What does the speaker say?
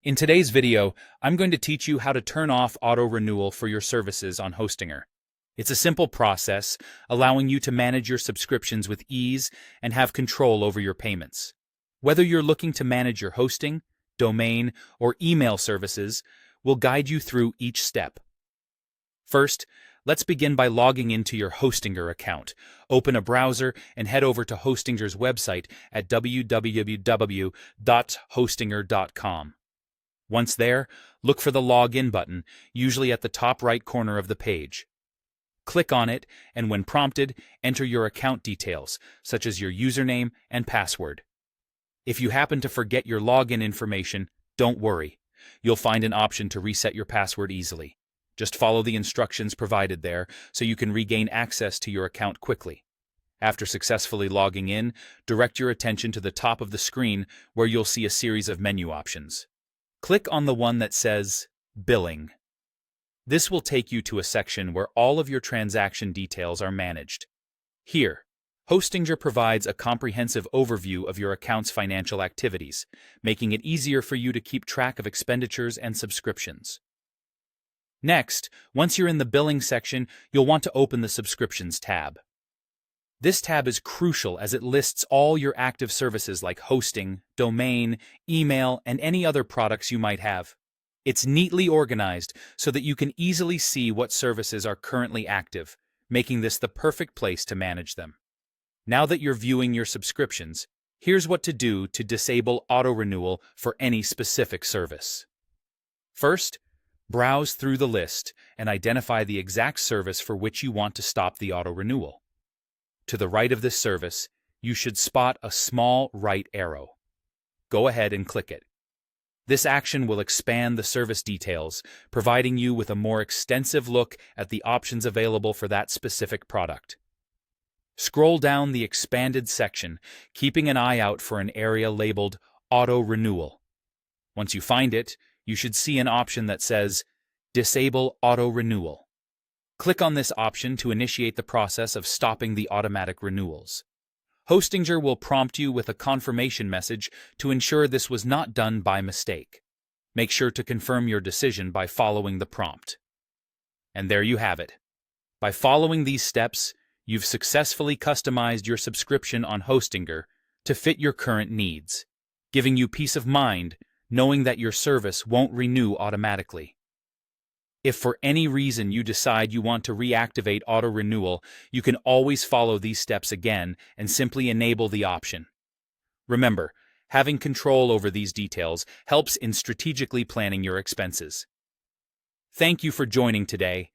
In today's video, I'm going to teach you how to turn off auto-renewal for your services on Hostinger. It's a simple process, allowing you to manage your subscriptions with ease and have control over your payments. Whether you're looking to manage your hosting, domain, or email services, we'll guide you through each step. First, let's begin by logging into your Hostinger account. Open a browser and head over to Hostinger's website at www.hostinger.com. Once there, look for the Login button, usually at the top right corner of the page. Click on it, and when prompted, enter your account details, such as your username and password. If you happen to forget your login information, don't worry. You'll find an option to reset your password easily. Just follow the instructions provided there so you can regain access to your account quickly. After successfully logging in, direct your attention to the top of the screen where you'll see a series of menu options. Click on the one that says Billing. This will take you to a section where all of your transaction details are managed. Here, Hostinger provides a comprehensive overview of your account's financial activities, making it easier for you to keep track of expenditures and subscriptions. Next, once you're in the Billing section, you'll want to open the Subscriptions tab. This tab is crucial as it lists all your active services like hosting, domain, email, and any other products you might have. It's neatly organized so that you can easily see what services are currently active, making this the perfect place to manage them. Now that you're viewing your subscriptions, here's what to do to disable auto-renewal for any specific service. First, browse through the list and identify the exact service for which you want to stop the auto-renewal. To the right of this service, you should spot a small right arrow. Go ahead and click it. This action will expand the service details, providing you with a more extensive look at the options available for that specific product. Scroll down the expanded section, keeping an eye out for an area labeled Auto Renewal. Once you find it, you should see an option that says Disable Auto Renewal. Click on this option to initiate the process of stopping the automatic renewals. Hostinger will prompt you with a confirmation message to ensure this was not done by mistake. Make sure to confirm your decision by following the prompt. And there you have it. By following these steps, you've successfully customized your subscription on Hostinger to fit your current needs, giving you peace of mind knowing that your service won't renew automatically. If for any reason you decide you want to reactivate auto-renewal, you can always follow these steps again and simply enable the option. Remember, having control over these details helps in strategically planning your expenses. Thank you for joining today,